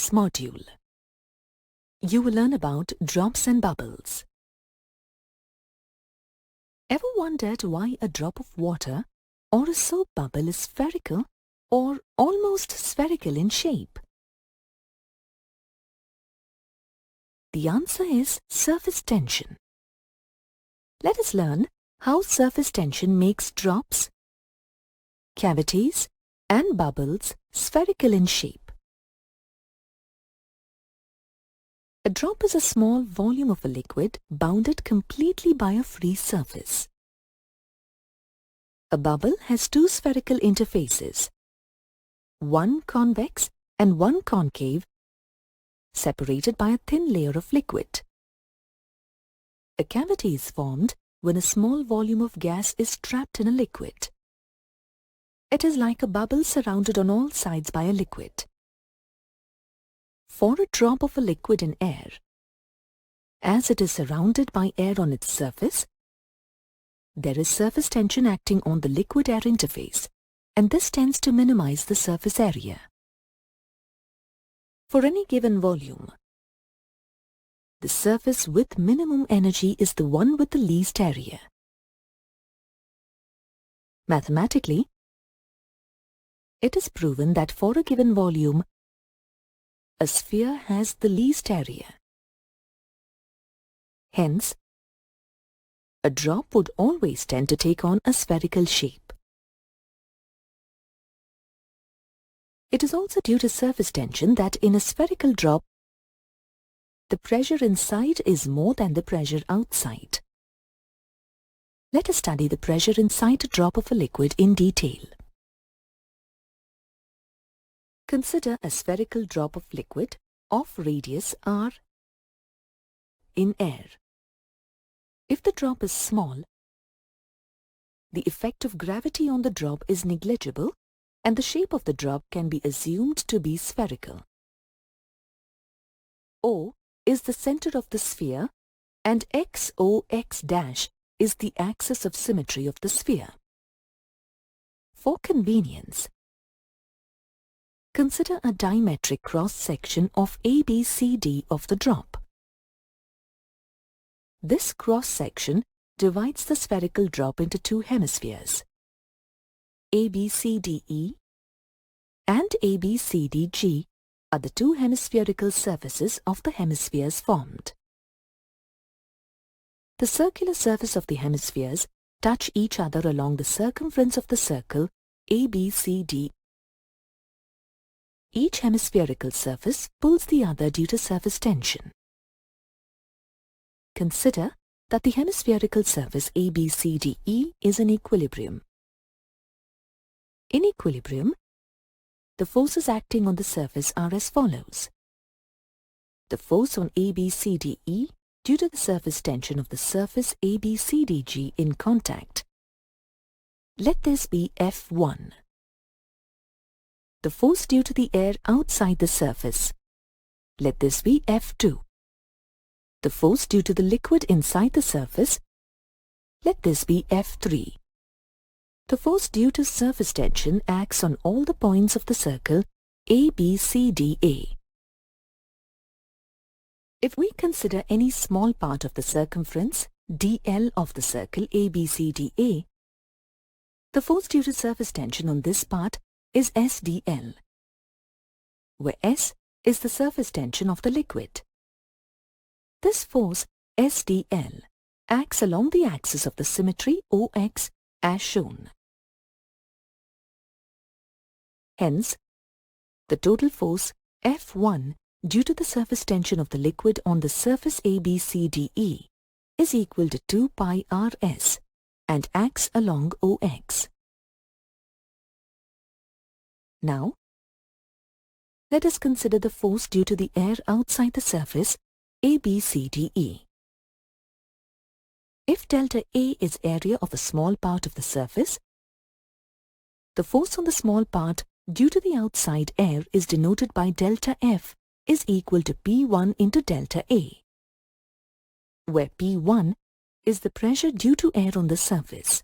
this module. You will learn about drops and bubbles. Ever wondered why a drop of water or a soap bubble is spherical or almost spherical in shape? The answer is surface tension. Let us learn how surface tension makes drops, cavities, and bubbles spherical in shape. A drop is a small volume of a liquid bounded completely by a free surface. A bubble has two spherical interfaces, one convex and one concave, separated by a thin layer of liquid. A cavity is formed when a small volume of gas is trapped in a liquid. It is like a bubble surrounded on all sides by a liquid. For a drop of a liquid in air, as it is surrounded by air on its surface, there is surface tension acting on the liquid-air interface, and this tends to minimize the surface area. For any given volume, the surface with minimum energy is the one with the least area. Mathematically, it is proven that for a given volume, a sphere has the least area. Hence, a drop would always tend to take on a spherical shape. It is also due to surface tension that in a spherical drop, the pressure inside is more than the pressure outside. Let us study the pressure inside a drop of a liquid in detail. Consider a spherical drop of liquid of radius r in air. If the drop is small, the effect of gravity on the drop is negligible and the shape of the drop can be assumed to be spherical. O is the center of the sphere and XOX' is the axis of symmetry of the sphere. For convenience, consider a diametric cross-section of ABCD of the drop. This cross-section divides the spherical drop into two hemispheres, ABCDE and ABCDG are the two hemispherical surfaces of the hemispheres formed. The circular surface of the hemispheres touch each other along the circumference of the circle ABCD. Each hemispherical surface pulls the other due to surface tension. Consider that the hemispherical surface ABCDE is in equilibrium. In equilibrium, the forces acting on the surface are as follows. The force on ABCDE due to the surface tension of the surface ABCDG in contact. Let this be F1. The force due to the air outside the surface. Let this be F2. The force due to the liquid inside the surface. Let this be F3. The force due to surface tension acts on all the points of the circle ABCDA. If we consider any small part of the circumference dl of the circle ABCDA, the force due to surface tension on this part is SdL, where S is the surface tension of the liquid. This force SdL acts along the axis of the symmetry OX as shown. Hence, the total force F1 due to the surface tension of the liquid on the surface ABCDE is equal to 2 pi rs and acts along OX. Now, let us consider the force due to the air outside the surface ABCDE. If delta A is area of a small part of the surface, the force on the small part due to the outside air is denoted by delta F is equal to P1 into delta A, where P1 is the pressure due to air on the surface.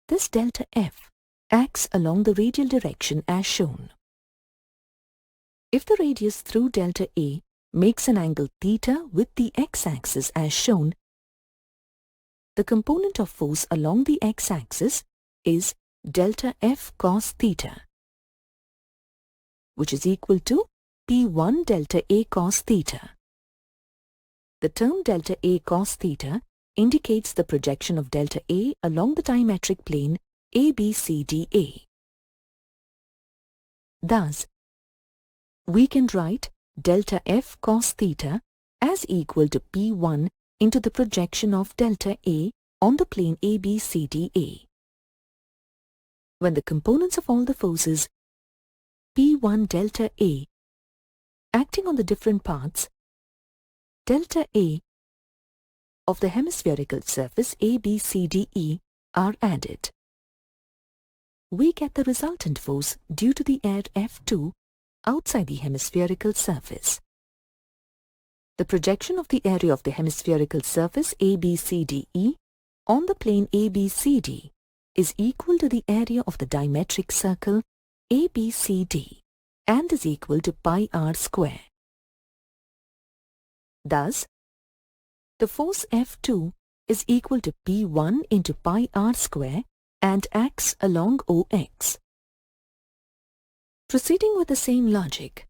This delta F acts along the radial direction as shown. If the radius through delta A makes an angle theta with the x-axis as shown, the component of force along the x-axis is delta F cos theta, which is equal to P1 delta A cos theta. The term delta A cos theta indicates the projection of delta A along the diametric plane ABCDA. Thus, we can write delta F cos theta as equal to P1 into the projection of delta A on the plane ABCDA, when the components of all the forces P1 delta A acting on the different parts delta A of the hemispherical surface ABCDE are added. We get the resultant force due to the air F2 outside the hemispherical surface. The projection of the area of the hemispherical surface ABCDE on the plane ABCD is equal to the area of the diametric circle ABCD and is equal to pi r square. Thus, the force F2 is equal to P1 into pi r square and acts along OX. Proceeding with the same logic,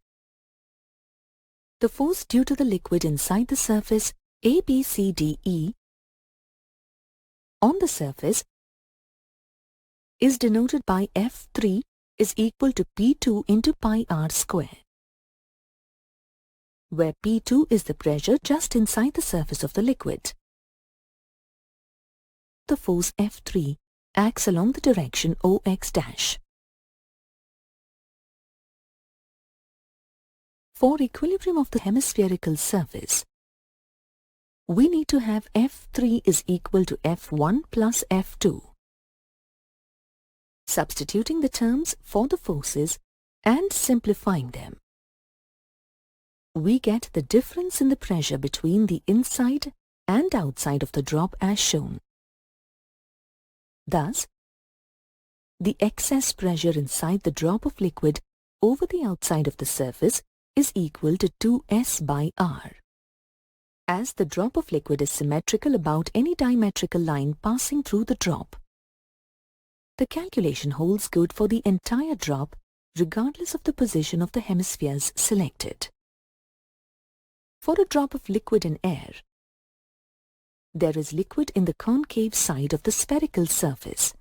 the force due to the liquid inside the surface ABCDE on the surface is denoted by F3 is equal to P2 into pi r square, where P2 is the pressure just inside the surface of the liquid. The force F3 acts along the direction OX dash. For equilibrium of the hemispherical surface, we need to have F3 is equal to F1 plus F2. Substituting the terms for the forces and simplifying them, we get the difference in the pressure between the inside and outside of the drop as shown. Thus, the excess pressure inside the drop of liquid over the outside of the surface is equal to 2S by R. As the drop of liquid is symmetrical about any diametrical line passing through the drop, the calculation holds good for the entire drop regardless of the position of the hemispheres selected. For a drop of liquid in air, there is liquid in the concave side of the spherical surface,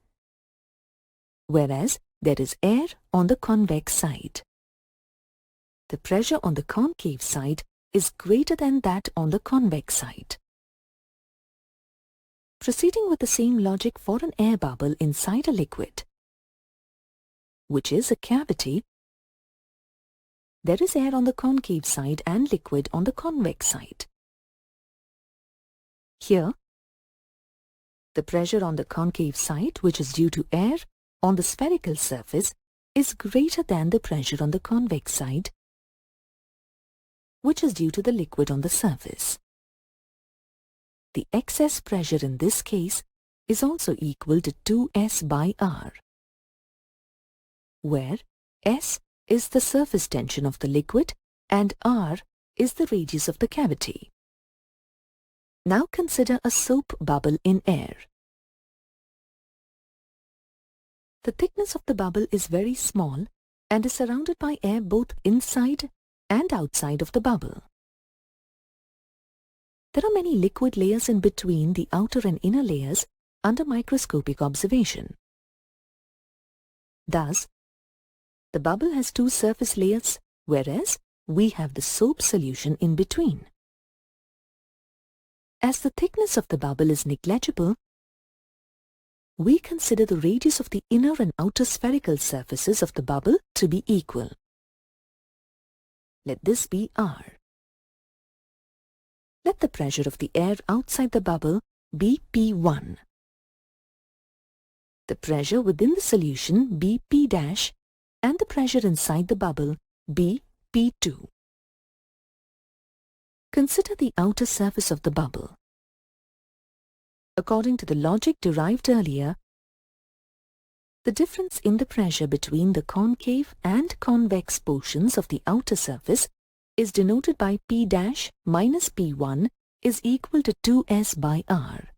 whereas there is air on the convex side. The pressure on the concave side is greater than that on the convex side. Proceeding with the same logic for an air bubble inside a liquid, which is a cavity, there is air on the concave side and liquid on the convex side. Here, the pressure on the concave side, which is due to air on the spherical surface, is greater than the pressure on the convex side, which is due to the liquid on the surface. The excess pressure in this case is also equal to 2S by R, where S is the surface tension of the liquid and R is the radius of the cavity. Now consider a soap bubble in air. The thickness of the bubble is very small and is surrounded by air both inside and outside of the bubble. There are many liquid layers in between the outer and inner layers under microscopic observation. Thus, the bubble has two surface layers, whereas we have the soap solution in between. As the thickness of the bubble is negligible, we consider the radius of the inner and outer spherical surfaces of the bubble to be equal. Let this be R. Let the pressure of the air outside the bubble be P1. The pressure within the solution be P dash and the pressure inside the bubble be P2. Consider the outer surface of the bubble. According to the logic derived earlier, The difference in the pressure between the concave and convex portions of the outer surface is denoted by P dash minus P1 is equal to 2S by R.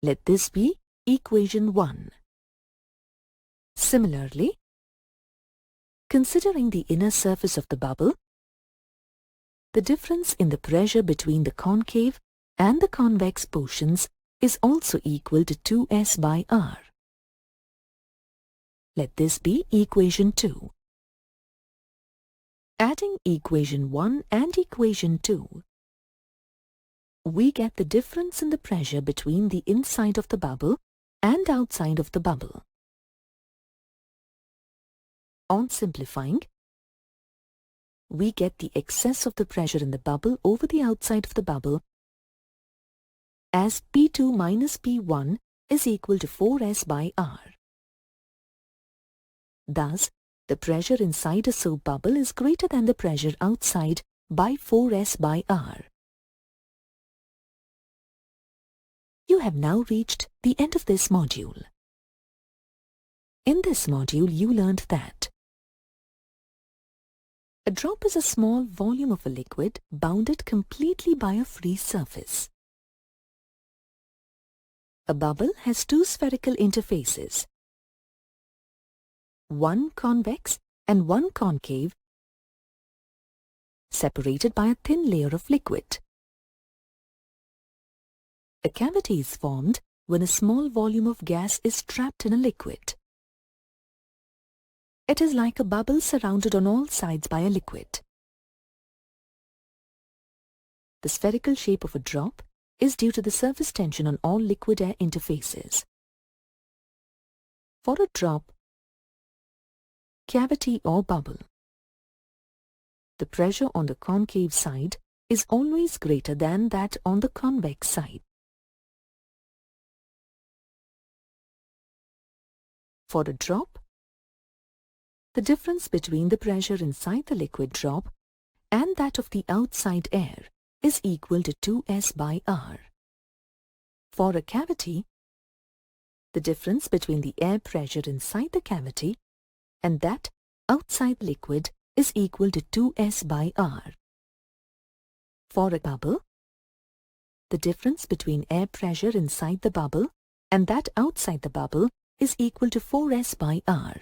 Let this be equation 1. Similarly, considering the inner surface of the bubble, the difference in the pressure between the concave and the convex portions is also equal to 2S by R. Let this be equation 2. Adding equation 1 and equation 2, we get the difference in the pressure between the inside of the bubble and outside of the bubble. On simplifying, we get the excess of the pressure in the bubble over the outside of the bubble as P2 minus P1 is equal to 4S by R. Thus, the pressure inside a soap bubble is greater than the pressure outside by 4S by R. You have now reached the end of this module. In this module, you learned that a drop is a small volume of a liquid bounded completely by a free surface. A bubble has two spherical interfaces, one convex and one concave, separated by a thin layer of liquid. A cavity is formed when a small volume of gas is trapped in a liquid. It is like a bubble surrounded on all sides by a liquid. The spherical shape of a drop is due to the surface tension on all liquid-air interfaces. For a drop, cavity or bubble, the pressure on the concave side is always greater than that on the convex side. For a drop, the difference between the pressure inside the liquid drop and that of the outside air is equal to 2S by R. For a cavity, the difference between the air pressure inside the cavity and that outside the liquid is equal to 2S by R. For a bubble, the difference between air pressure inside the bubble and that outside the bubble is equal to 4S by R.